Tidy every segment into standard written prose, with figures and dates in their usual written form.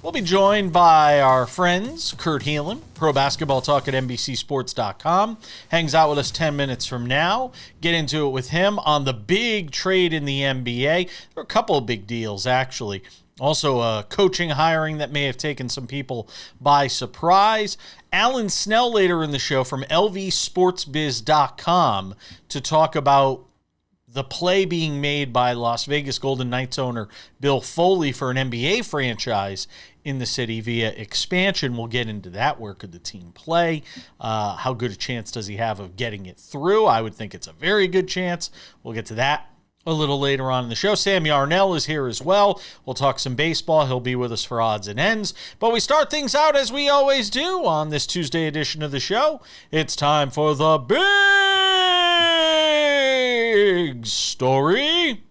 We'll be joined by our friends, Kurt Helin, Pro Basketball Talk at NBCSports.com. Hangs out with us 10 minutes from now. Get into it with him on the big trade in the NBA. There are a couple of big deals, actually. Also, a coaching hiring that may have taken some people by surprise. Alan Snell later in the show from LVSportsBiz.com to talk about the play being made by Las Vegas Golden Knights owner Bill Foley for an NBA franchise in the city via expansion. We'll get into that. Where could the team play? How good a chance does he have of getting it through? I would think it's a very good chance. We'll get to that a little later on in the show. Sam Yarnell is here as well. We'll talk some baseball. He'll be with us for odds and ends. But we start things out as we always do on this Tuesday edition of the show. It's time for the big story.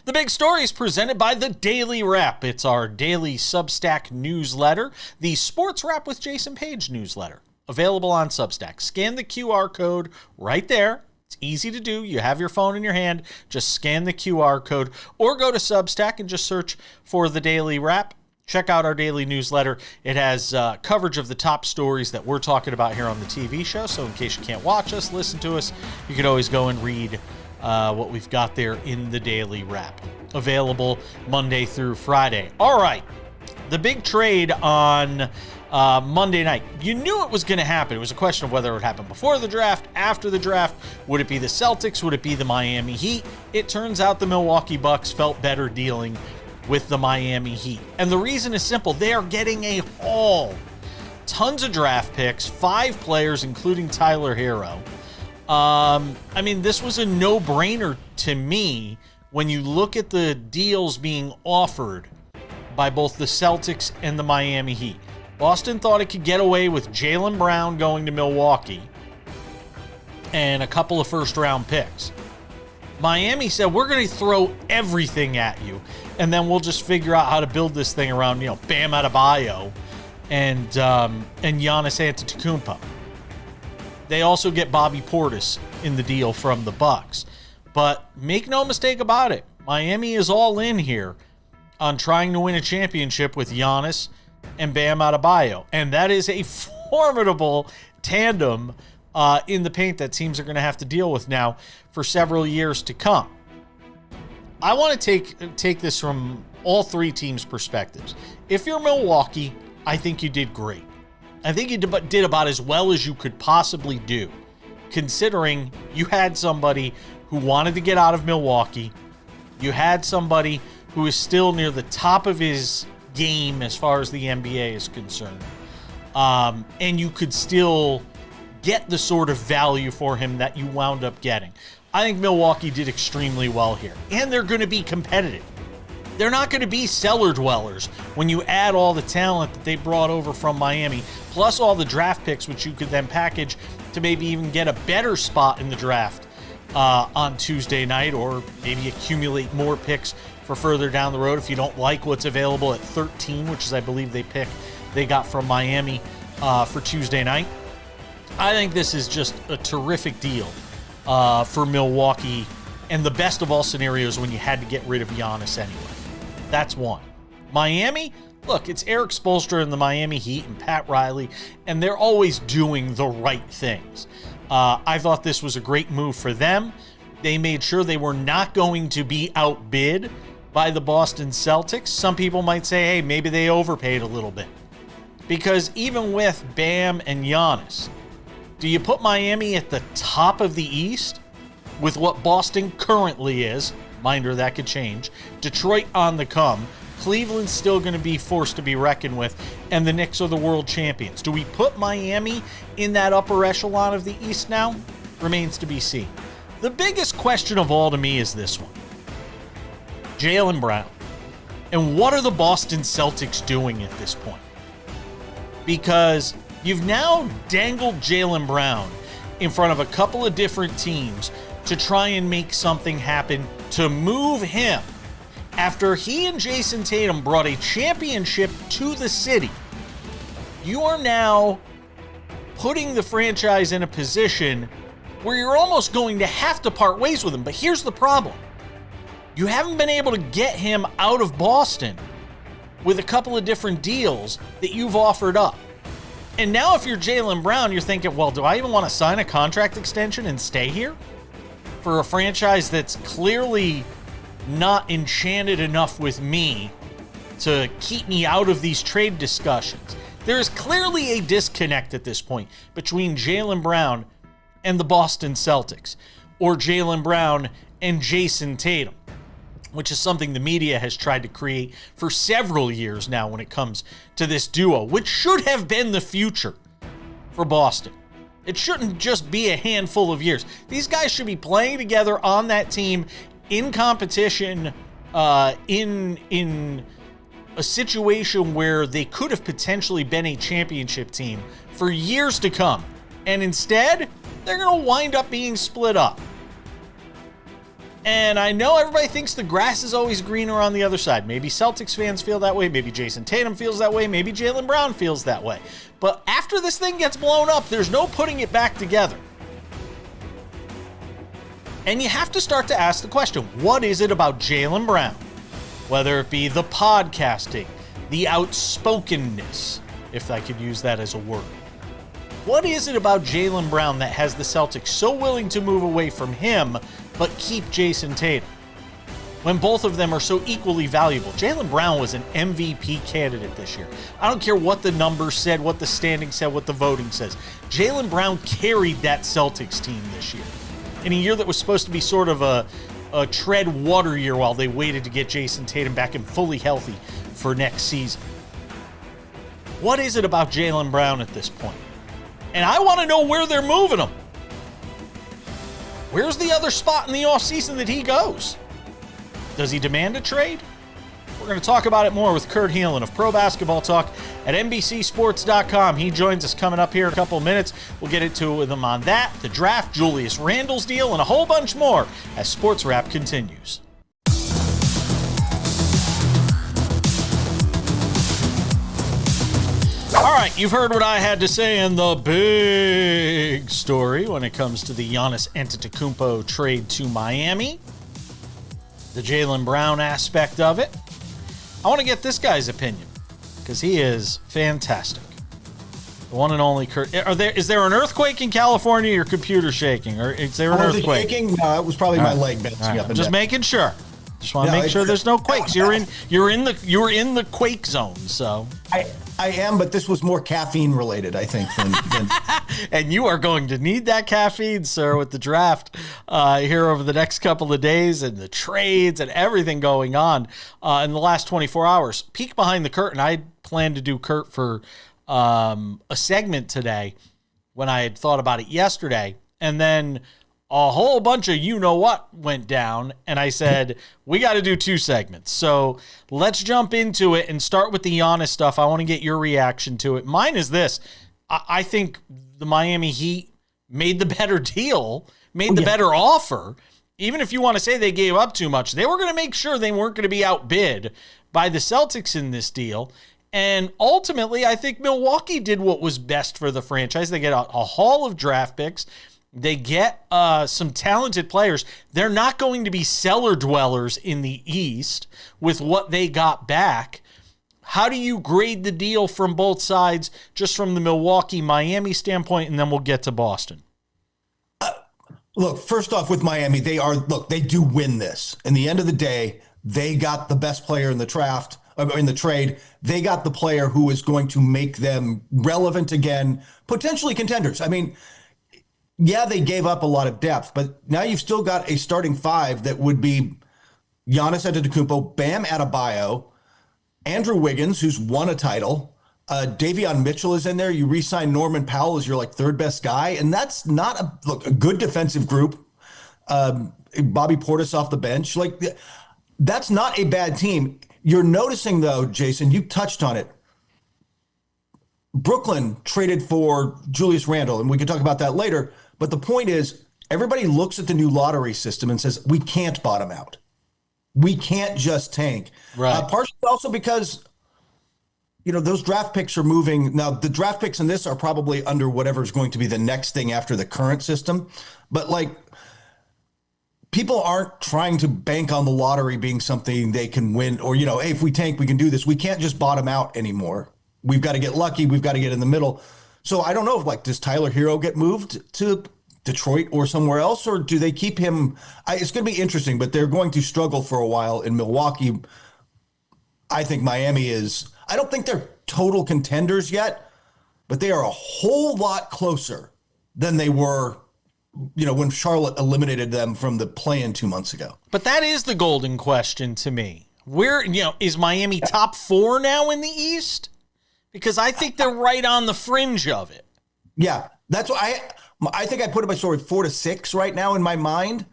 The big story is presented by the Daily Wrap. It's our daily Substack newsletter, the SportsWrap with Jason Page newsletter, available on Substack. Scan the QR code right there. It's easy to do. You have your phone in your hand. Just scan the QR code or go to Substack and just search for the Daily Wrap. Check out our daily newsletter. It has coverage of the top stories that we're talking about here on the TV show. So in case you can't watch us, listen to us, you can always go and read what we've got there in the Daily Wrap. Available Monday through Friday. All right. The big trade on Monday night. You knew it was going to happen. It was a question of whether it would happen before the draft, after the draft. Would it be the Celtics? Would it be the Miami Heat? It turns out the Milwaukee Bucks felt better dealing with the Miami Heat. And the reason is simple. They are getting a haul. Tons of draft picks, 5 players, including Tyler Hero. This was a no-brainer to me when you look at the deals being offered by both the Celtics and the Miami Heat. Boston thought it could get away with Jaylen Brown going to Milwaukee and a couple of first-round picks. Miami said, we're going to throw everything at you, and then we'll just figure out how to build this thing around, Bam Adebayo and Giannis Antetokounmpo. They also get Bobby Portis in the deal from the Bucks. But make no mistake about it, Miami is all in here on trying to win a championship with Giannis and Bam Adebayo. And that is a formidable tandem in the paint that teams are going to have to deal with now for several years to come. I want to take this from all three teams' perspectives. If you're Milwaukee, I think you did great. I think you did about as well as you could possibly do, considering you had somebody who wanted to get out of Milwaukee. You had somebody who is still near the top of his game as far as the NBA is concerned. And you could still get the sort of value for him that you wound up getting. I think Milwaukee did extremely well here. And they're going to be competitive. They're not going to be cellar dwellers when you add all the talent that they brought over from Miami, plus all the draft picks, which you could then package to maybe even get a better spot in the draft on Tuesday night, or maybe accumulate more picks for further down the road if you don't like what's available at 13, which is, I believe, they got from Miami for Tuesday night. I think this is just a terrific deal for Milwaukee, and the best of all scenarios when you had to get rid of Giannis anyway. That's one. Miami, look, it's Eric Spoelstra and the Miami Heat and Pat Riley, and they're always doing the right things. I thought this was a great move for them. They made sure they were not going to be outbid by the Boston Celtics. Some people might say, hey, maybe they overpaid a little bit. Because even with Bam and Giannis, do you put Miami at the top of the East with what Boston currently is? Reminder, that could change. Detroit on the come. Cleveland's still going to be forced to be reckoned with, and the Knicks are the world champions. Do we put Miami in that upper echelon of the East now? Remains to be seen. The biggest question of all to me is this one. Jaylen Brown. And what are the Boston Celtics doing at this point? Because you've now dangled Jaylen Brown in front of a couple of different teams to try and make something happen to move him after he and Jason Tatum brought a championship to the city. You are now putting the franchise in a position where you're almost going to have to part ways with him. But here's the problem. You haven't been able to get him out of Boston with a couple of different deals that you've offered up. And now if you're Jaylen Brown, you're thinking, well, do I even want to sign a contract extension and stay here for a franchise that's clearly not enchanted enough with me to keep me out of these trade discussions? There is clearly a disconnect at this point between Jaylen Brown and the Boston Celtics, or Jaylen Brown and Jason Tatum, which is something the media has tried to create for several years now when it comes to this duo, which should have been the future for Boston. It shouldn't just be a handful of years. These guys should be playing together on that team in competition, in a situation where they could have potentially been a championship team for years to come. And instead, they're going to wind up being split up. And I know everybody thinks the grass is always greener on the other side. Maybe Celtics fans feel that way. Maybe Jason Tatum feels that way. Maybe Jaylen Brown feels that way. But after this thing gets blown up, there's no putting it back together. And you have to start to ask the question, what is it about Jaylen Brown? Whether it be the podcasting, the outspokenness, if I could use that as a word. What is it about Jaylen Brown that has the Celtics so willing to move away from him but keep Jason Tatum when both of them are so equally valuable? Jaylen Brown was an MVP candidate this year. I don't care what the numbers said, what the standing said, what the voting says. Jaylen Brown carried that Celtics team this year in a year that was supposed to be sort of a tread water year while they waited to get Jason Tatum back and fully healthy for next season. What is it about Jaylen Brown at this point? And I want to know where they're moving him. Where's the other spot in the offseason that he goes? Does he demand a trade? We're going to talk about it more with Kurt Helin of Pro Basketball Talk at NBCSports.com. He joins us coming up here in a couple of minutes. We'll get into it with him on that, the draft, Julius Randle's deal, and a whole bunch more as SportsWrap continues. All right, you've heard what I had to say in the big story when it comes to the Giannis Antetokounmpo trade to Miami, the Jaylen Brown aspect of it. I want to get this guy's opinion because he is fantastic. The one and only Kurt. Is there an earthquake in California? Your computer shaking, or is there an earthquake? Shaking? No, it was probably my leg bouncing up and just down. Making sure. Just want to make sure there's no quakes. You're in the quake zone, so. I am, but this was more caffeine related, I think. Than And you are going to need that caffeine, sir, with the draft here over the next couple of days and the trades and everything going on in the last 24 hours. Peek behind the curtain. I planned to do Kurt for a segment today when I had thought about it yesterday, and then a whole bunch of you-know-what went down, and I said, we got to do 2 segments. So let's jump into it and start with the Giannis stuff. I want to get your reaction to it. Mine is this. I think the Miami Heat made the better deal, made the better offer. Even if you want to say they gave up too much, they were going to make sure they weren't going to be outbid by the Celtics in this deal. And ultimately, I think Milwaukee did what was best for the franchise. They get a haul of draft picks. They get some talented players. They're not going to be cellar dwellers in the East with what they got back. How do you grade the deal from both sides, just from the Milwaukee-Miami standpoint, and then we'll get to Boston? Look, first off with Miami, they do win this. In the end of the day, they got the best player in the draft, in the trade. They got the player who is going to make them relevant again, potentially contenders. I mean, yeah, they gave up a lot of depth, but now you've still got a starting 5 that would be Giannis Antetokounmpo, Bam Adebayo, Andrew Wiggins, who's won a title. Davion Mitchell is in there. You re-sign Norman Powell as your third best guy, and that's not a good defensive group. Bobby Portis off the bench, that's not a bad team. You're noticing though, Jason, you touched on it. Brooklyn traded for Julius Randle, and we can talk about that later. But the point is, everybody looks at the new lottery system and says, we can't bottom out. We can't just tank. Right. Partially also because, those draft picks are moving. Now, the draft picks in this are probably under whatever's going to be the next thing after the current system. But people aren't trying to bank on the lottery being something they can win, or, hey, if we tank, we can do this. We can't just bottom out anymore. We've got to get lucky. We've got to get in the middle. So I don't know if, does Tyler Hero get moved to Detroit or somewhere else, or do they keep him? It's going to be interesting, but they're going to struggle for a while in Milwaukee. I think Miami is, I don't think they're total contenders yet, but they are a whole lot closer than they were, when Charlotte eliminated them from the play-in 2 months ago. But that is the golden question to me. Where, is Miami top 4 now in the East? Because I think they're right on the fringe of it. Yeah, that's why I think I put it by 4 to 6 right now in my mind.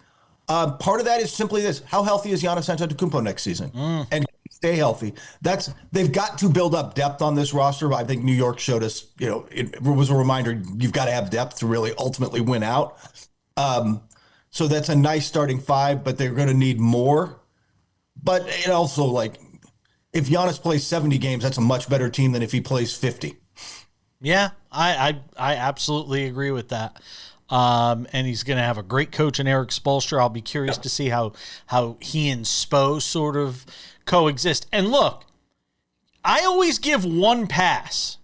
Part of that is simply this: how healthy is Giannis Antetokounmpo next season, and stay healthy. They've got to build up depth on this roster. I think New York showed us, it was a reminder you've got to have depth to really ultimately win out. So that's a nice starting 5, but they're going to need more. But it also, if Giannis plays 70 games, that's a much better team than if he plays 50. Yeah, I absolutely agree with that. And he's going to have a great coach in Eric Spoelstra. I'll be curious to see how he and Spo sort of coexist. And look, I always give one pass.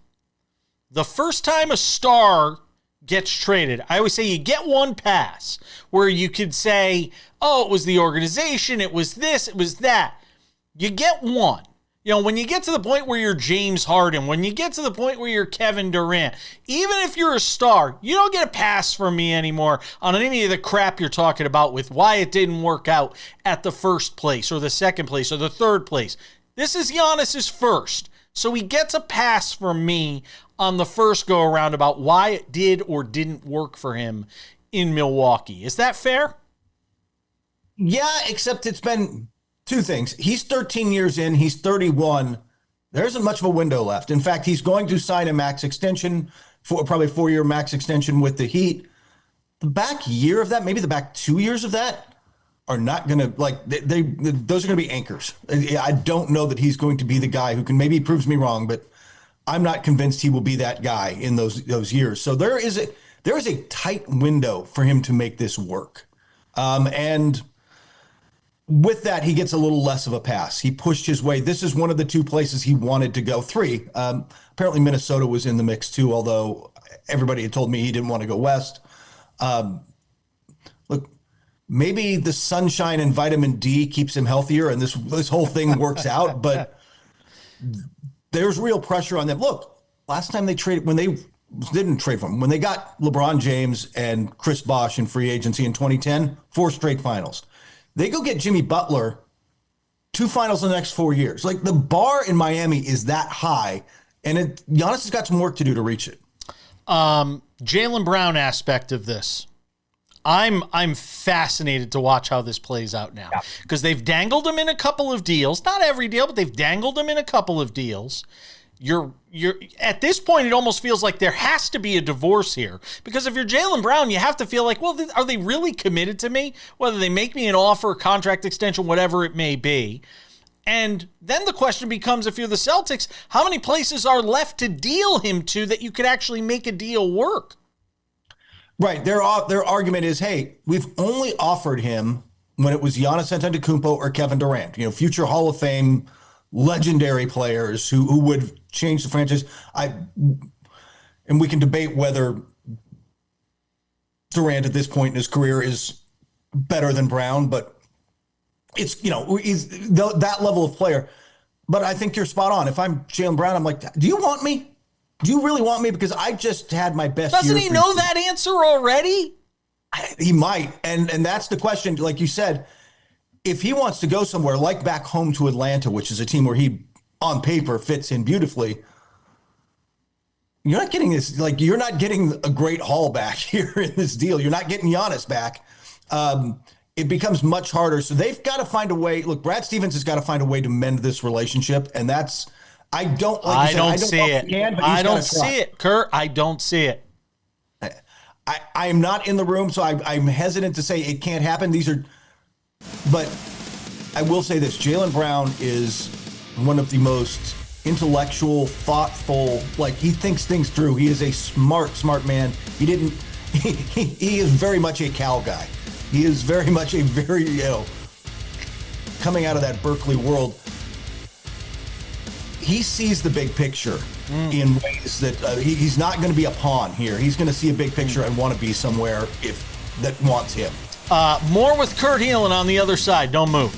The first time a star gets traded, I always say you get one pass where you could say, oh, it was the organization, it was this, it was that. You get one. When you get to the point where you're James Harden, when you get to the point where you're Kevin Durant, even if you're a star, you don't get a pass from me anymore on any of the crap you're talking about with why it didn't work out at the first place or the second place or the third place. This is Giannis's first. So he gets a pass from me on the first go around about why it did or didn't work for him in Milwaukee. Is that fair? Yeah, except it's been two things. He's 13 years in. He's 31. There isn't much of a window left. In fact, he's going to sign a max extension, probably 4-year max extension with the Heat. The back year of that, maybe the back 2 years of that, are not going to, those are going to be anchors. I don't know that he's going to be the guy who can, maybe he proves me wrong, but I'm not convinced he will be that guy in those years. So there is a tight window for him to make this work. And with that, he gets a little less of a pass. He pushed his way. This is one of the 2 places he wanted to go. 3. Apparently Minnesota was in the mix too, although everybody had told me he didn't want to go west. Look, maybe the sunshine and vitamin D keeps him healthier and this whole thing works out, but there's real pressure on them. Look, last time they traded, when they didn't trade for him, when they got LeBron James and Chris Bosh in free agency in 2010, 4 straight finals. They go get Jimmy Butler, 2 finals in the next 4 years. The bar in Miami is that high, and Giannis has got some work to do to reach it. Jaylen Brown aspect of this. I'm fascinated to watch how this plays out now because they've dangled him in a couple of deals. Not every deal, but they've dangled him in a couple of deals. You're at this point, it almost feels like there has to be a divorce here because if you're Jaylen Brown, you have to feel like, well, are they really committed to me? Whether they make me an offer, contract extension, whatever it may be. And then the question becomes, if you're the Celtics, how many places are left to deal him to that you could actually make a deal work? Right. Their argument is, hey, we've only offered him when it was Giannis Antetokounmpo or Kevin Durant, future Hall of Fame legendary players who would change the franchise. And we can debate whether Durant at this point in his career is better than Brown, but it's, he's that level of player. But I think you're spot on. If I'm Jaylen Brown, I'm like, do you want me? Do you really want me? Because I just had my best Doesn't year he know that answer already? He might. And that's the question. Like you said, if he wants to go somewhere like back home to Atlanta, which is a team where he on paper fits in beautifully, you're not getting this, you're not getting a great haul back here in this deal. You're not getting Giannis back. It becomes much harder. So they've got to find a way. Look, Brad Stevens has got to find a way to mend this relationship. And that's, I don't see it, Kurt. I don't see it. I'm not in the room, so I'm hesitant to say it can't happen. But I will say this: Jaylen Brown is one of the most intellectual, thoughtful. He thinks things through. He is a smart man. He is very much a Cal guy. He is very much a very, coming out of that Berkeley world, he sees the big picture in ways that he's not going to be a pawn here. He's going to see a big picture and want to be somewhere that wants him. More with Kurt Helin on the other side. Don't move.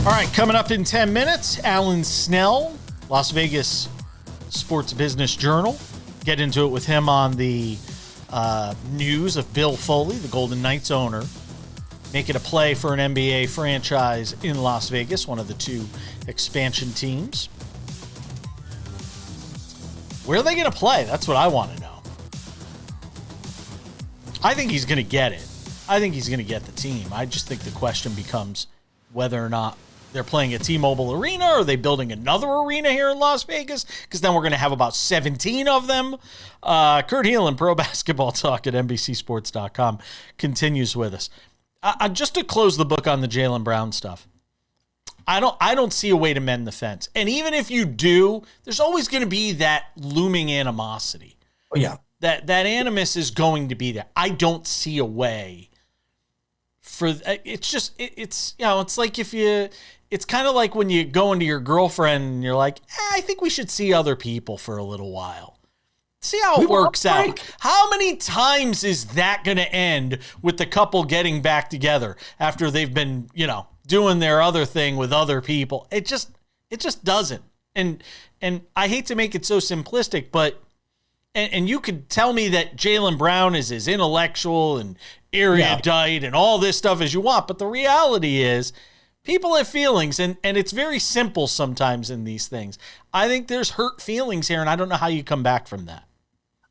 All right, coming up in 10 minutes, Alan Snell, Las Vegas Sports Business Journal. Get into it with him on the news of Bill Foley, the Golden Knights owner, making a play for an NBA franchise in Las Vegas, one of the two expansion teams. Where are they going to play? That's what I want to know. I think he's going to get it. I think he's going to get the team. I just think the question becomes whether or not they're playing at T-Mobile Arena, or are they building another arena here in Las Vegas? Because then we're going to have about 17 of them. Kurt Helin, Pro Basketball Talk at NBCSports.com, continues with us. Just to close the book on the Jaylen Brown stuff, I don't see a way to mend the fence. And even if you do, there's always going to be that looming animosity. Oh, yeah. That animus is going to be there. I don't see a way for it's like it's kind of like when you go into your girlfriend and you're like, I think we should see other people for a little while. See how it works out. How many times is that going to end with the couple getting back together after they've been, doing their other thing with other people? It just doesn't. And I hate to make it so simplistic, but and you could tell me that Jaylen Brown is as intellectual and erudite and all this stuff as you want, but the reality is people have feelings, and it's very simple sometimes in these things. I think there's hurt feelings here, and I don't know how you come back from that.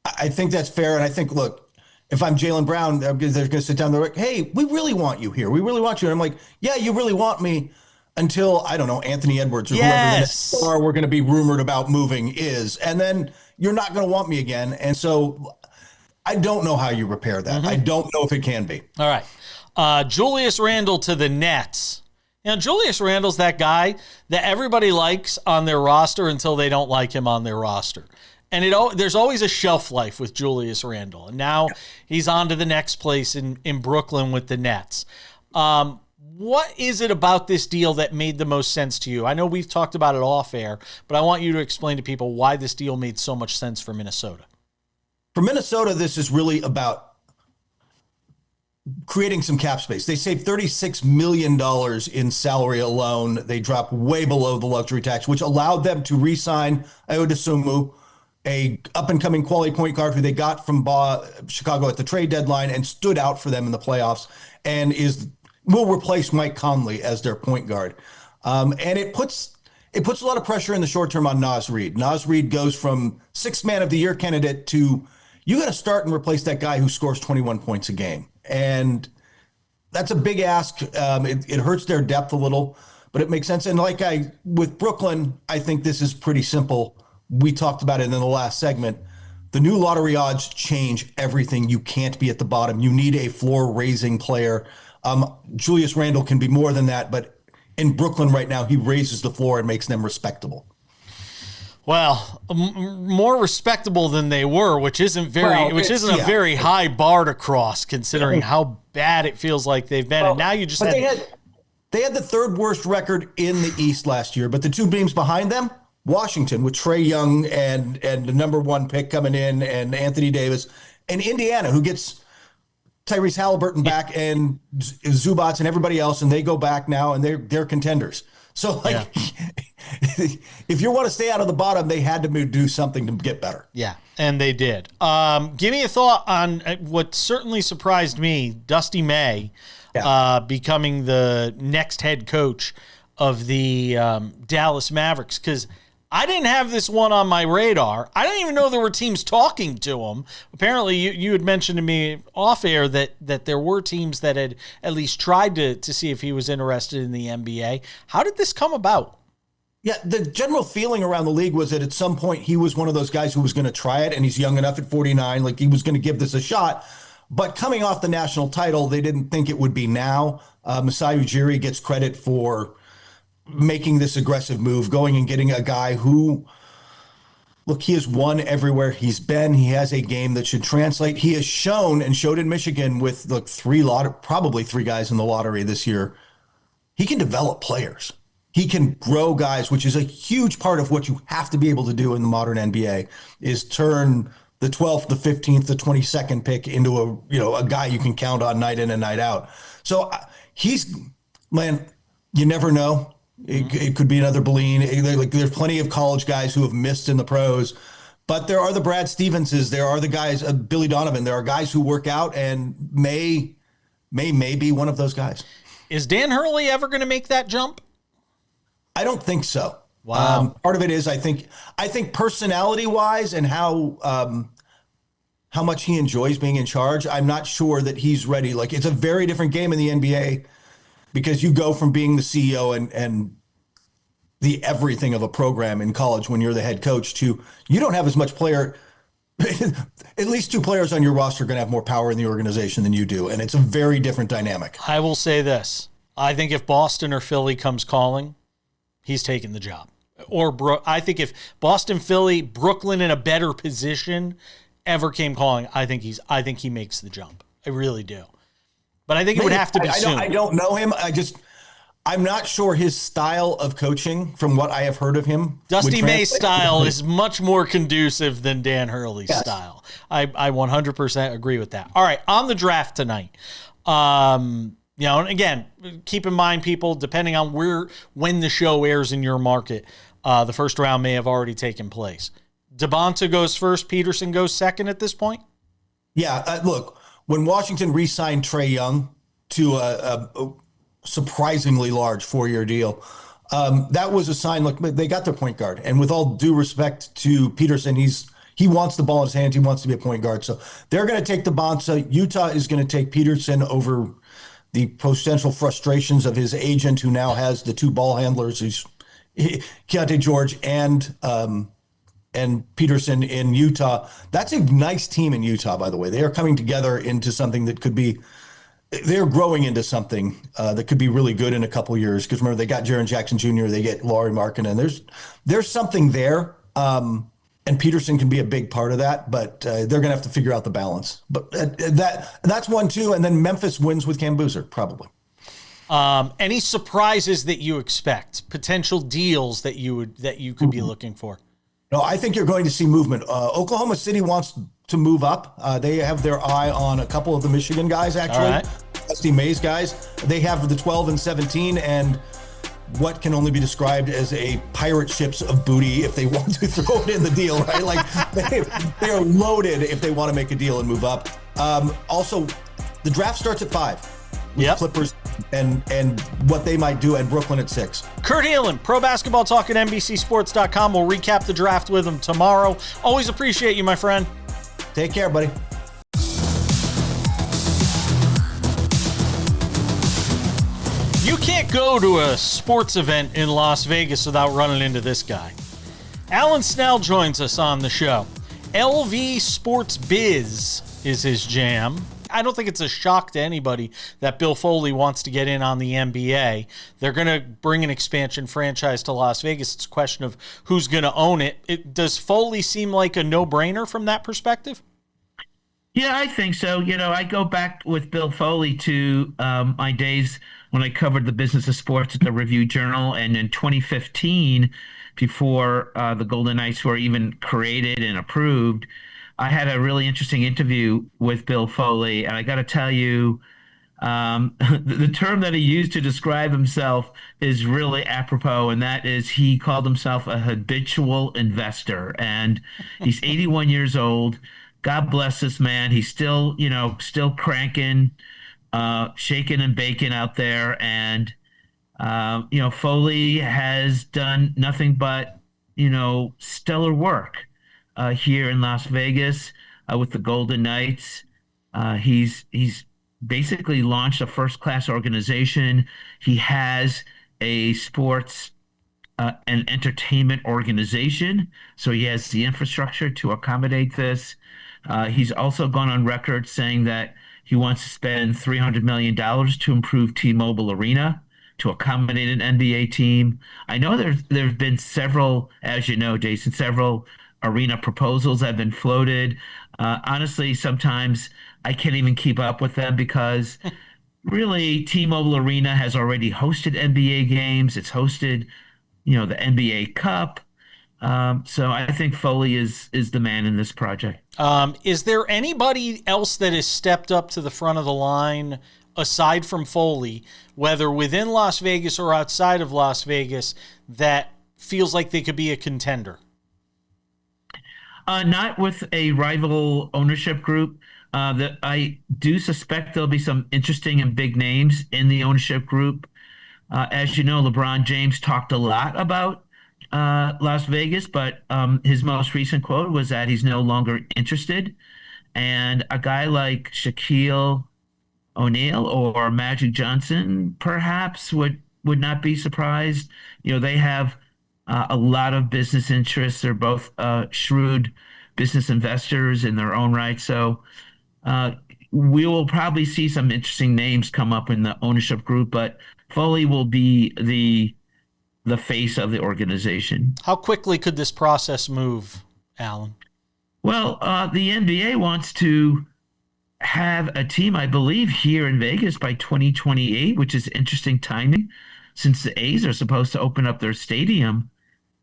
I think that's fair, and I think, look, if I'm Jaylen Brown, they're going to sit down, they're like, hey, we really want you here. We really want you. And I'm like, yeah, you really want me until, I don't know, Anthony Edwards or whoever the next star we're going to be rumored about moving is. And then you're not going to want me again. And so I don't know how you repair that. I don't know if it can be. All right. Julius Randle to the Nets. Julius Randle's that guy that everybody likes on their roster until they don't like him on their roster. And there's always a shelf life with Julius Randle. And now he's on to the next place in Brooklyn with the Nets. What is it about this deal that made the most sense to you? I know we've talked about it off air, but I want you to explain to people why this deal made so much sense for Minnesota. For Minnesota, this is really about creating some cap space. They saved $36 million in salary alone. They dropped way below the luxury tax, which allowed them to re-sign Ayo, a up-and-coming quality point guard who they got from Chicago at the trade deadline and stood out for them in the playoffs, and will replace Mike Conley as their point guard. And it puts a lot of pressure in the short term on Naz Reid. Naz Reid goes from sixth man of the year candidate to, you got to start and replace that guy who scores 21 points a game. And that's a big ask. It hurts their depth a little, but it makes sense. And with Brooklyn, I think this is pretty simple. We talked about it in the last segment. The new lottery odds change everything. You can't be at the bottom. You need a floor-raising player. Julius Randle can be more than that, but in Brooklyn right now, he raises the floor and makes them respectable. Well, more respectable than they were, which isn't a very high bar to cross, considering how bad it feels like they've been. And now you just they had the third worst record in the East last year, but the two teams behind them, Washington with Trae Young and the number one pick coming in and Anthony Davis, and Indiana, who gets Tyrese Halliburton back and Zubats and everybody else, and they go back now and they're contenders. So if you want to stay out of the bottom, they had to do something to get better. Yeah, and they did. Give me a thought on what certainly surprised me, Dusty May becoming the next head coach of the Dallas Mavericks, because I didn't have this one on my radar. I didn't even know there were teams talking to him. Apparently, you had mentioned to me off air that there were teams that had at least tried to see if he was interested in the NBA. How did this come about? Yeah, the general feeling around the league was that at some point he was one of those guys who was going to try it, and he's young enough at 49, like he was going to give this a shot. But coming off the national title, they didn't think it would be now. Masai Ujiri gets credit for making this aggressive move, going and getting a guy who, look, he has won everywhere he's been. He has a game that should translate. He has shown and showed in Michigan with probably three guys in the lottery this year. He can develop players. He can grow guys, which is a huge part of what you have to be able to do in the modern NBA is turn the 12th, the 15th, the 22nd pick into a guy you can count on night in and night out. So man, you never know. It could be another Beline. There's plenty of college guys who have missed in the pros, but there are the Brad Stevenses. There are the guys, Billy Donovan. There are guys who work out and may be one of those guys. Is Dan Hurley ever going to make that jump? I don't think so. Wow. Part of it is I think personality wise and how much he enjoys being in charge. I'm not sure that he's ready. Like, it's a very different game in the NBA because you go from being the CEO and the everything of a program in college when you're the head coach to you don't have as much player. At least two players on your roster are going to have more power in the organization than you do. And it's a very different dynamic. I will say this. I think if Boston or Philly comes calling, he's taking the job. I think if Boston, Philly, Brooklyn in a better position ever came calling, I think he makes the jump. I really do. But I think it would have to be soon. I don't know him. I'm not sure his style of coaching, from what I have heard of him. Dusty May's style is much more conducive than Dan Hurley's style. I 100% agree with that. All right, on the draft tonight. And again, keep in mind, people, depending on when the show airs in your market, the first round may have already taken place. DeBonta goes first, Peterson goes second at this point? Yeah, look, when Washington re-signed Trae Young to a surprisingly large 4-year deal, that was a sign. Look, they got their point guard, and with all due respect to Peterson, he wants the ball in his hands. He wants to be a point guard, so they're going to take DeBonta. Utah is going to take Peterson over the potential frustrations of his agent, who now has the two ball handlers, who's Keontae George and Peterson in Utah. That's a nice team in Utah, by the way. They are coming together into something that could be. They're growing into something that could be really good in a couple of years. Because remember, they got Jaren Jackson Jr., they get Lauri Markkanen. There's something there, and Peterson can be a big part of that. But they're going to have to figure out the balance. But that's 1-2, and then Memphis wins with Cam Boozer probably. Any surprises that you expect? Potential deals that you could be looking for? No, I think you're going to see movement. Oklahoma City wants to move up. They have their eye on a couple of the Michigan guys, actually. All right. Dusty May's guys. They have the 12 and 17 and what can only be described as a pirate ships of booty if they want to throw it in the deal, right? Like they are loaded if they want to make a deal and move up. Also, the draft starts at 5. With Clippers and what they might do, and Brooklyn at 6. Kurt Helin, Pro Basketball Talk at NBCSports.com. We'll recap the draft with him tomorrow. Always appreciate you, my friend. Take care, buddy. You can't go to a sports event in Las Vegas without running into this guy. Alan Snell joins us on the show. LV Sports Biz is his jam. I don't think it's a shock to anybody that Bill Foley wants to get in on the NBA. They're going to bring an expansion franchise to Las Vegas. It's a question of who's going to own it. Does Foley seem like a no-brainer from that perspective? Yeah, I think so. I go back with Bill Foley to my days when I covered the business of sports at the Review Journal. And in 2015, before the Golden Knights were even created and approved, I had a really interesting interview with Bill Foley, and I got to tell you, the term that he used to describe himself is really apropos, and that is he called himself a habitual investor, and he's 81 years old. God bless this man. He's still cranking, shaking and baking out there, and Foley has done nothing but stellar work here in Las Vegas with the Golden Knights. He's basically launched a first-class organization. He has a sports and entertainment organization, so he has the infrastructure to accommodate this. He's also gone on record saying that he wants to spend $300 million to improve T-Mobile Arena to accommodate an NBA team. I know there've been several, as you know, Jason, several arena proposals have been floated. Honestly, sometimes I can't even keep up with them because really T-Mobile Arena has already hosted NBA games. It's hosted, the NBA Cup. So I think Foley is the man in this project. Is there anybody else that has stepped up to the front of the line aside from Foley, whether within Las Vegas or outside of Las Vegas, that feels like they could be a contender? Not with a rival ownership group. That I do suspect there'll be some interesting and big names in the ownership group. As you know, LeBron James talked a lot about Las Vegas, but his most recent quote was that he's no longer interested. And a guy like Shaquille O'Neal or Magic Johnson perhaps would not be surprised. They have a lot of business interests. They're both shrewd business investors in their own right. So we will probably see some interesting names come up in the ownership group, but Foley will be the face of the organization. How quickly could this process move, Alan? Well, the NBA wants to have a team, I believe, here in Vegas by 2028, which is interesting timing since the A's are supposed to open up their stadium,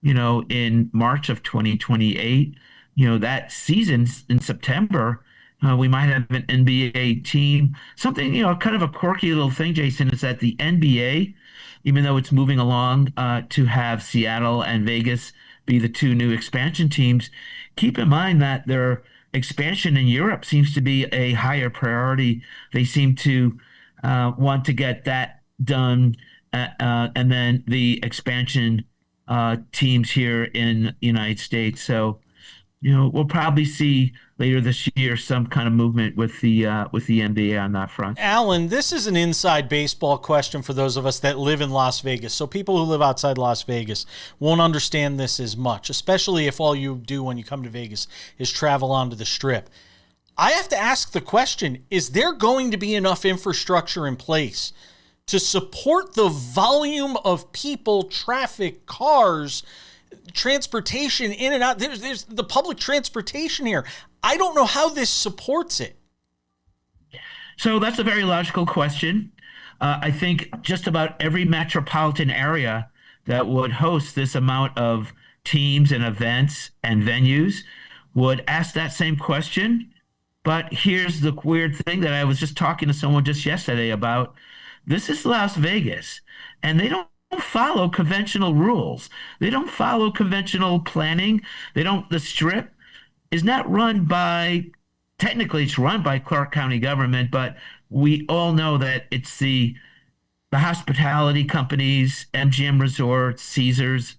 in March of 2028. That season in September, we might have an NBA team. Something, kind of a quirky little thing, Jason, is that the NBA, even though it's moving along to have Seattle and Vegas be the two new expansion teams, keep in mind that their expansion in Europe seems to be a higher priority. They seem to want to get that done, and then the expansion teams here in the United States. So, we'll probably see later this year some kind of movement with the NBA on that front. Alan, this is an inside baseball question for those of us that live in Las Vegas. So people who live outside Las Vegas won't understand this as much, especially if all you do when you come to Vegas is travel onto the Strip. I have to ask the question, is there going to be enough infrastructure in place to support the volume of people, traffic, cars, transportation in and out? There's the public transportation here. I don't know how this supports it. So that's a very logical question. I think just about every metropolitan area that would host this amount of teams and events and venues would ask that same question. But here's the weird thing that I was just talking to someone just yesterday about. This is Las Vegas, and they don't follow conventional rules. They don't follow conventional planning. The Strip is not run by, technically it's run by Clark County government, but we all know that it's the hospitality companies, MGM Resorts, Caesars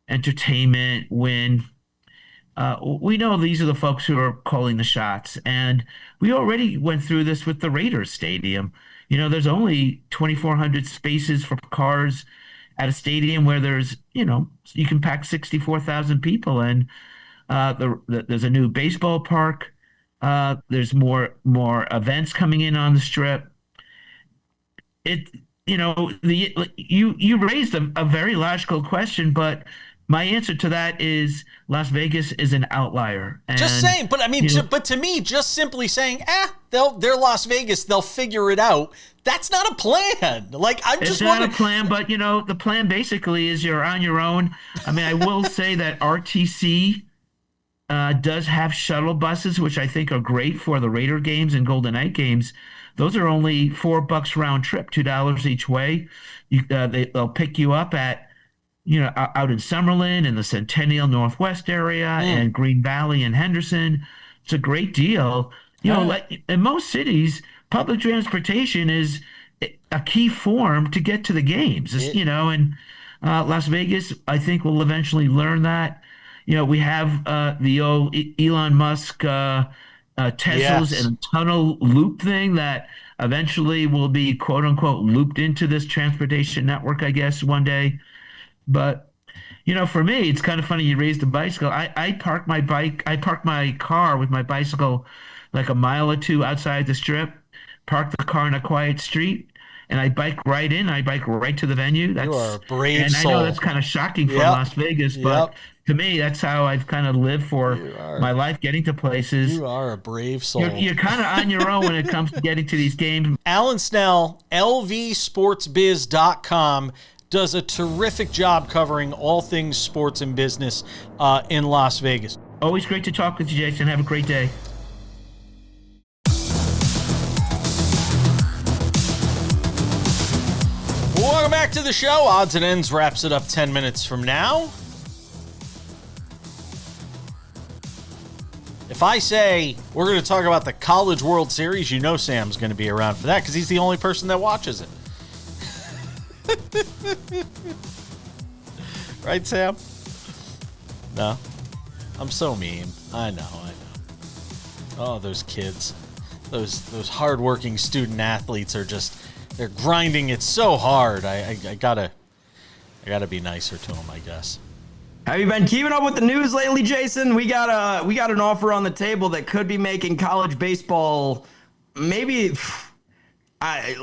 Entertainment, Wynn. We know these are the folks who are calling the shots. And we already went through this with the Raiders Stadium. There's only 2,400 spaces for cars at a stadium where there's, you can pack 64,000 people in. There's a new baseball park. There's more events coming in on the Strip. You raised a very logical question, but my answer to that is Las Vegas is an outlier. And, just saying, but I mean, but to me, just simply saying, they're Las Vegas, they'll figure it out. That's not a plan. Like, it's not a plan, but the plan basically is you're on your own. I mean, I will say that RTC does have shuttle buses, which I think are great for the Raider games and Golden Knight games. Those are only $4 round trip, $2 each way. They'll pick you up at, out in Summerlin in the Centennial Northwest area and Green Valley and Henderson. It's a great deal. Like in most cities, public transportation is a key form to get to the games. And Las Vegas, I think, will eventually learn that. We have the old Elon Musk Teslas and tunnel loop thing that eventually will be, quote unquote, looped into this transportation network, I guess, one day. But, for me, it's kind of funny you raised a bicycle. I park my car with my bicycle like a mile or two outside the Strip, park the car in a quiet street, and I bike right in. I bike right to the venue. You are a brave and soul. I know that's kind of shocking from Yep. Las Vegas, but Yep. to me, that's how I've kind of lived for my life, getting to places. You are a brave soul. You're kind of on your own when it comes to getting to these games. Alan Snell, lvsportsbiz.com, does a terrific job covering all things sports and business in Las Vegas. Always great to talk with you, Jason. Have a great day. Welcome back to the show. Odds and Ends wraps it up 10 minutes from now. If I say we're going to talk about the College World Series, you know Sam's going to be around for that because he's the only person that watches it. Right, Sam? No? I'm so mean. I know. Oh, those kids. Those hardworking student athletes are just, they're grinding it so hard. I gotta be nicer to them, I guess. Have you been keeping up with the news lately, Jason? We got an offer on the table that could be making college baseball maybe I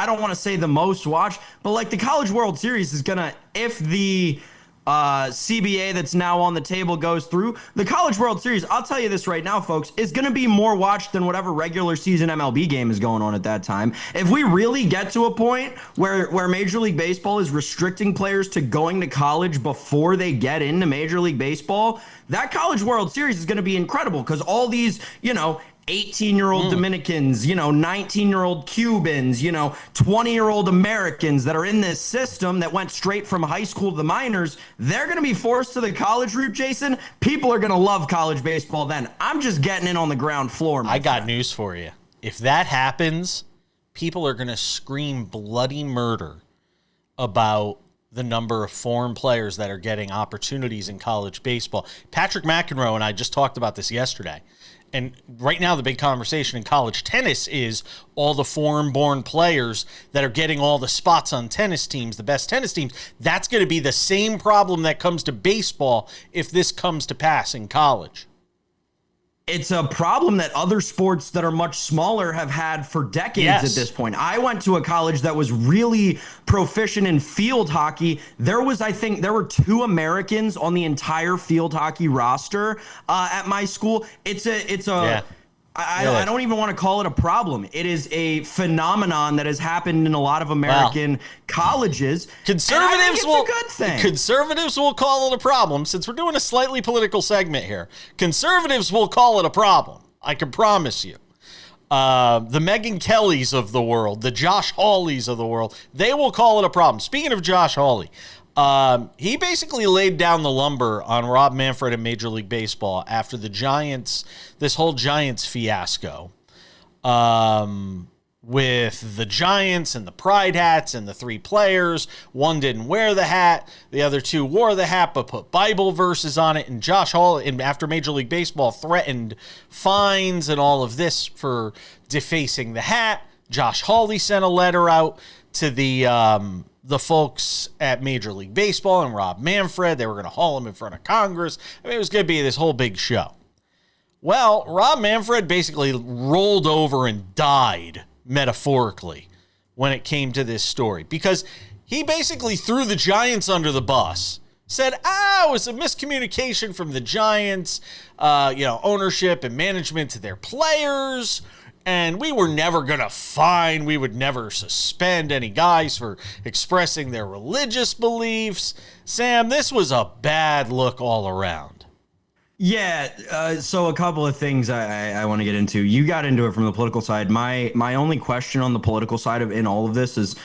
don't want to say the most watched, but like the College World Series is gonna, if the CBA that's now on the table goes through, the College World Series, I'll tell you this right now, folks, is going to be more watched than whatever regular season MLB game is going on at that time. If we really get to a point where Major League Baseball is restricting players to going to college before they get into Major League Baseball, that College World Series is going to be incredible because all these, 18-year-old Dominicans, 19-year-old Cubans, 20-year-old Americans that are in this system that went straight from high school to the minors, they're going to be forced to the college route, Jason. People are going to love college baseball then. I'm just getting in on the ground floor. I got news for you. If that happens, people are going to scream bloody murder about the number of foreign players that are getting opportunities in college baseball. Patrick McEnroe and I just talked about this yesterday. And right now, the big conversation in college tennis is all the foreign-born players that are getting all the spots on tennis teams, the best tennis teams. That's going to be the same problem that comes to baseball if this comes to pass in college. It's a problem that other sports that are much smaller have had for decades at this point. I went to a college that was really proficient in field hockey. I think there were 2 Americans on the entire field hockey roster at my school. I don't even want to call it a problem. It is a phenomenon that has happened in a lot of American colleges. Conservatives a good thing. Conservatives will call it a problem. Since we're doing a slightly political segment here, conservatives will call it a problem. I can promise you. The Megyn Kellys of the world, the Josh Hawleys of the world, they will call it a problem. Speaking of Josh Hawley, he basically laid down the lumber on Rob Manfred in Major League Baseball after the Giants, this whole Giants fiasco, with the Giants and the pride hats and the 3 players. One didn't wear the hat. The other 2 wore the hat but put Bible verses on it. And Josh Hawley, after Major League Baseball threatened fines and all of this for defacing the hat, Josh Hawley sent a letter out to the folks at Major League Baseball and Rob Manfred. They were going to haul him in front of Congress. I mean, it was going to be this whole big show. Well, Rob Manfred basically rolled over and died, metaphorically, when it came to this story, because he basically threw the Giants under the bus. Said, it was a miscommunication from the Giants, ownership and management to their players. And we were never going to fine, we would never suspend any guys for expressing their religious beliefs. Sam, this was a bad look all around. Yeah, so a couple of things I want to get into. You got into it from the political side. My only question on the political side in all of this is,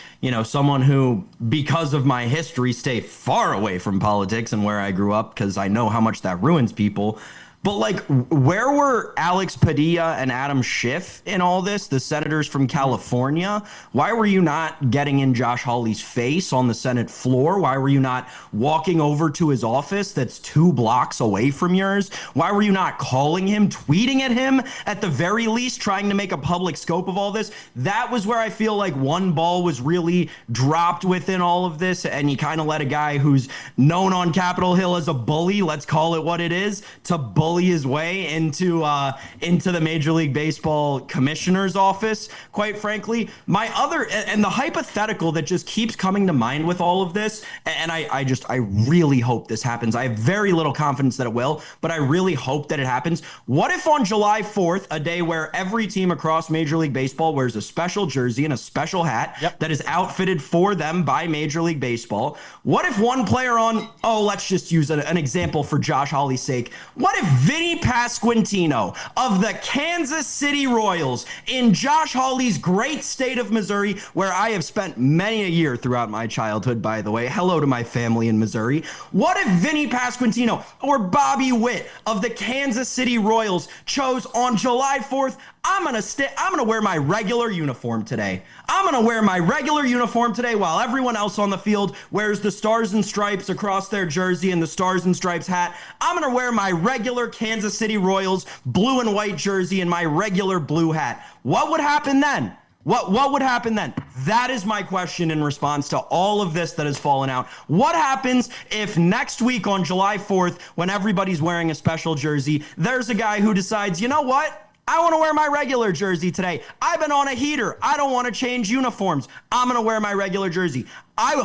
someone who, because of my history, stay far away from politics and where I grew up because I know how much that ruins people. But, where were Alex Padilla and Adam Schiff in all this, the senators from California? Why were you not getting in Josh Hawley's face on the Senate floor? Why were you not walking over to his office that's 2 blocks away from yours? Why were you not calling him, tweeting at him, at the very least, trying to make a public scope of all this? That was where I feel like one ball was really dropped within all of this, and you kind of let a guy who's known on Capitol Hill as a bully, let's call it what it is, to bully bully his way into the Major League Baseball commissioner's office, quite frankly. My other, and the hypothetical that just keeps coming to mind with all of this, and I really hope this happens. I have very little confidence that it will, but I really hope that it happens. What if on July 4th, a day where every team across Major League Baseball wears a special jersey and a special hat that is outfitted for them by Major League Baseball? What if one player let's just use an example for Josh Hawley's sake. What if Vinny Pasquantino of the Kansas City Royals in Josh Hawley's great state of Missouri, where I have spent many a year throughout my childhood, by the way. Hello to my family in Missouri. What if Vinny Pasquantino or Bobby Witt of the Kansas City Royals chose on July 4th, I'm gonna wear my regular uniform today. I'm gonna wear my regular uniform today while everyone else on the field wears the stars and stripes across their jersey and the stars and stripes hat. I'm gonna wear my regular Kansas City Royals blue and white jersey and my regular blue hat. What would happen then? What would happen then? That is my question in response to all of this that has fallen out. What happens if next week on July 4th, when everybody's wearing a special jersey, there's a guy who decides, you know what? I want to wear my regular jersey today. I've been on a heater. I don't want to change uniforms. I'm going to wear my regular jersey. I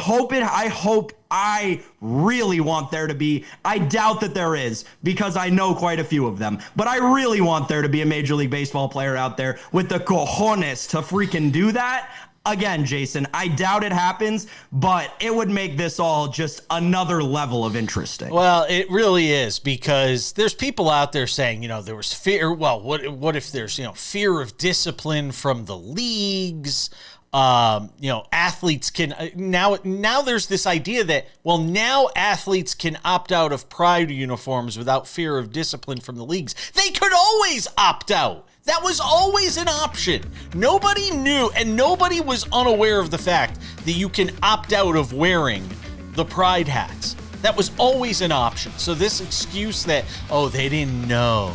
really want there to be, I doubt that there is because I know quite a few of them, but I really want there to be a Major League Baseball player out there with the cojones to freaking do that. Again, Jason, I doubt it happens, but it would make this all just another level of interesting. Well, it really is, because there's people out there saying, there was fear. Well, what if there's, fear of discipline from the leagues? Athletes can now there's this idea that, now athletes can opt out of pride uniforms without fear of discipline from the leagues. They could always opt out. That was always an option. Nobody knew, and nobody was unaware of the fact that you can opt out of wearing the pride hats. That was always an option. So this excuse that, they didn't know,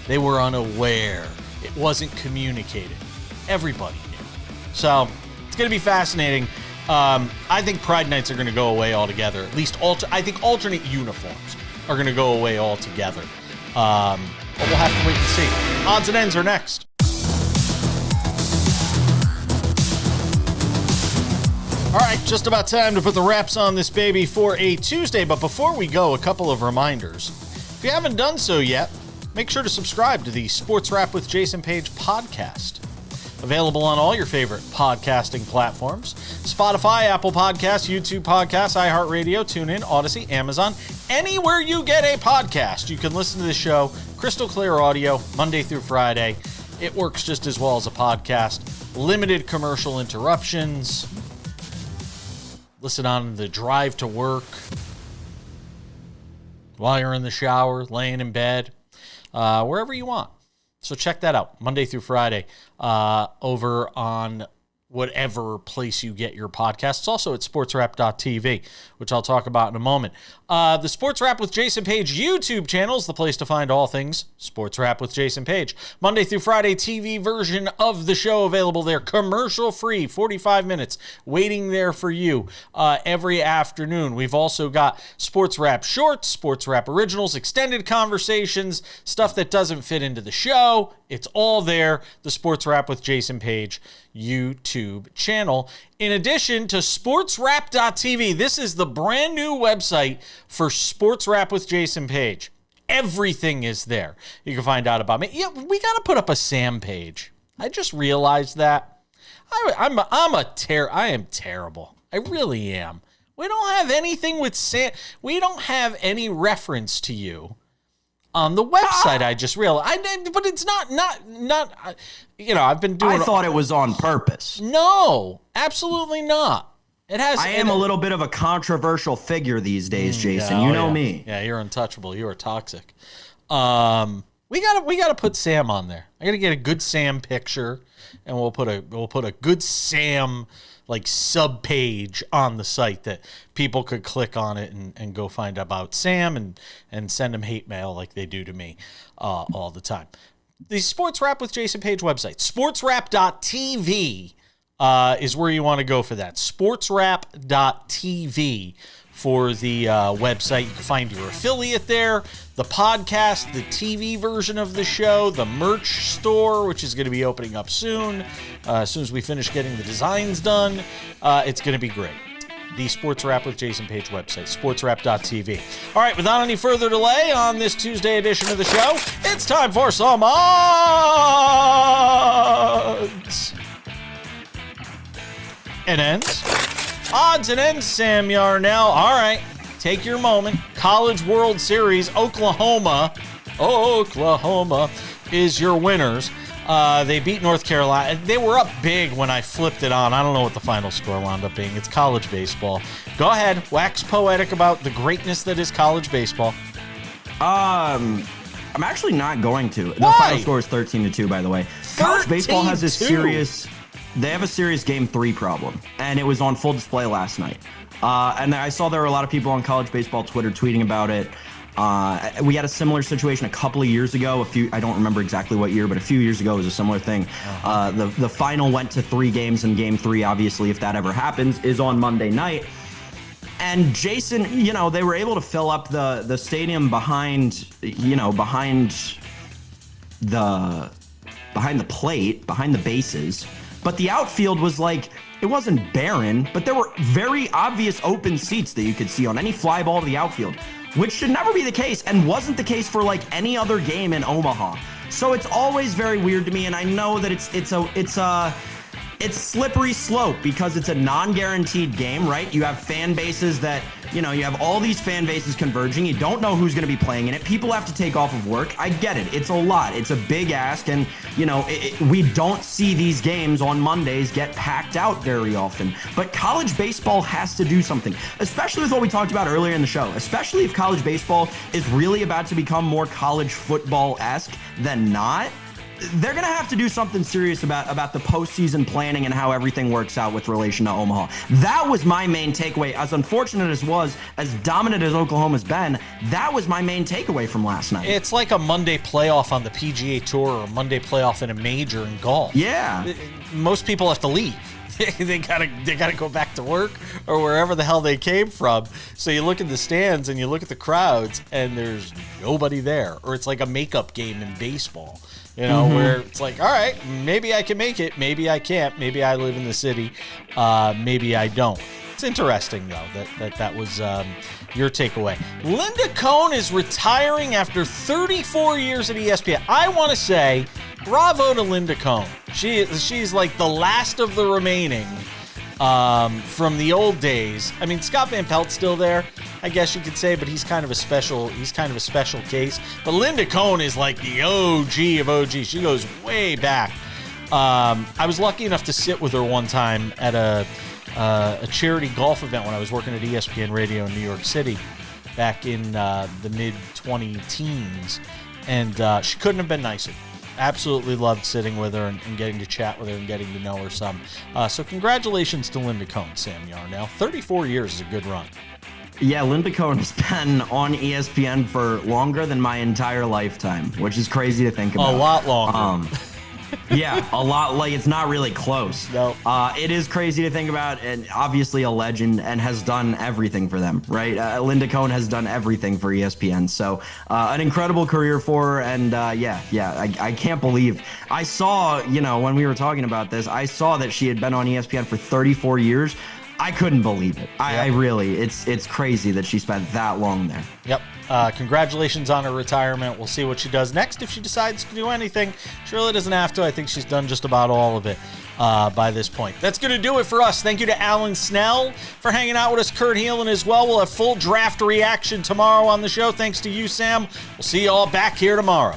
they were unaware, it wasn't communicated, everybody knew. So it's going to be fascinating. I think Pride Nights are going to go away altogether. At least I think alternate uniforms are going to go away altogether. But we'll have to wait and see. Odds and ends are next. All right, just about time to put the wraps on this baby for a Tuesday. But before we go, a couple of reminders. If you haven't done so yet, make sure to subscribe to the Sports Wrap with Jason Page podcast. Available on all your favorite podcasting platforms: Spotify, Apple Podcasts, YouTube Podcasts, iHeartRadio, TuneIn, Odyssey, Amazon. Anywhere you get a podcast, you can listen to the show. Crystal clear audio, Monday through Friday. It works just as well as a podcast. Limited commercial interruptions. Listen on the drive to work, while you're in the shower, laying in bed, wherever you want. So check that out, Monday through Friday, over on whatever place you get your podcasts. It's also at sportswrap.tv, which I'll talk about in a moment. The Sports Wrap with Jason Page YouTube channel is the place to find all things Sports Wrap with Jason Page. Monday through Friday TV version of the show available there, commercial free, 45 minutes waiting there for you every afternoon. We've also got Sports Wrap Shorts, Sports Wrap Originals, extended conversations, stuff that doesn't fit into the show. It's all there. The Sports Wrap with Jason Page YouTube channel. In addition to SportsWrap.tv, this is the brand new website for Sports Wrap with Jason Page. Everything is there. You can find out about me. Yeah, we got to put up a Sam page. I just realized that. I am terrible. I really am. We don't have anything with Sam. We don't have any reference to you on the website. I just realized, but it's not. I've been doing. I thought it was on purpose. No, absolutely not. It has. I am a little bit of a controversial figure these days, Jason. You know me. Yeah, you're untouchable. You are toxic. We gotta put Sam on there. I gotta get a good Sam picture, and we'll put a good Sam sub page on the site that people could click on it and go find about Sam and send him hate mail like they do to me all the time. The Sports Wrap with Jason Page website, sportswrap.tv, is where you want to go for that. sportswrap.tv for the website. You can find your affiliate there, the podcast, the TV version of the show, the merch store, which is going to be opening up soon. As soon as we finish getting the designs done, it's going to be great. The Sports Wrap with Jason Page website, sportswrap.tv. All right, without any further delay on this Tuesday edition of the show, it's time for some odds and ends. Odds and ends, Sam Yarnell. All right, take your moment. College World Series, Oklahoma is your winners. They beat North Carolina. They were up big when I flipped it on. I don't know what the final score wound up being. It's college baseball. Go ahead, wax poetic about the greatness that is college baseball. I'm actually not going to. The Why? final score is 13-2, by the way. College baseball has a 13-2. serious. They have a serious Game 3 problem, and it was on full display last night. And I saw there were a lot of people on college baseball Twitter tweeting about it. We had a similar situation a couple of years ago. I don't remember exactly what year, but a few years ago it was a similar thing. The final went to 3 games, and Game 3, obviously, if that ever happens, is on Monday night. And Jason, they were able to fill up the stadium behind the plate, behind the bases. But the outfield was like, it wasn't barren, but there were very obvious open seats that you could see on any fly ball to the outfield, which should never be the case and wasn't the case for like any other game in Omaha. So it's always very weird to me, and I know that it's slippery slope because it's a non-guaranteed game, right? You have fan bases that, you have all these fan bases converging. You don't know who's going to be playing in it. People have to take off of work. I get it. It's a lot. It's a big ask. And, we don't see these games on Mondays get packed out very often. But college baseball has to do something, especially with what we talked about earlier in the show, especially if college baseball is really about to become more college football-esque than not. They're going to have to do something serious about the postseason planning and how everything works out with relation to Omaha. That was my main takeaway. As unfortunate as was, as dominant as Oklahoma's been, that was my main takeaway from last night. It's like a Monday playoff on the PGA Tour or a Monday playoff in a major in golf. Yeah. Most people have to leave. They gotta go back to work or wherever the hell they came from. So you look at the stands and you look at the crowds and there's nobody there. Or it's like a makeup game in baseball. Where it's like, all right, maybe I can make it, maybe I can't, maybe I live in the city, maybe I don't. It's interesting, though, that was your takeaway. Linda Cohn is retiring after 34 years at ESPN. I want to say bravo to Linda Cohn. She's like the last of the remaining from the old days. I mean, Scott Van Pelt's still there, I guess you could say, but he's kind of a special case. But Linda Cohn is like the OG of OG. She goes way back. I was lucky enough to sit with her one time at a charity golf event when I was working at ESPN Radio in New York City back in the mid-20-teens, and she couldn't have been nicer. Absolutely loved sitting with her and getting to chat with her and getting to know her some. So congratulations to Linda Cohn, Sam Yarnell. 34 years is a good run. Yeah, Linda Cohn has been on ESPN for longer than my entire lifetime, which is crazy to think about. A lot longer. Yeah, a lot. Like, it's not really close. No. It is crazy to think about, and obviously a legend and has done everything for them, right? Linda Cohn has done everything for ESPN. So an incredible career for her. And I can't believe I saw, when we were talking about this, I saw that she had been on ESPN for 34 years. I couldn't believe it. I really, it's crazy that she spent that long there. Yep. Congratulations on her retirement. We'll see what she does next if she decides to do anything. She really doesn't have to. I think she's done just about all of it by this point. That's going to do it for us. Thank you to Alan Snell for hanging out with us, Kurt Helin as well. We'll have full draft reaction tomorrow on the show. Thanks to you, Sam. We'll see you all back here tomorrow.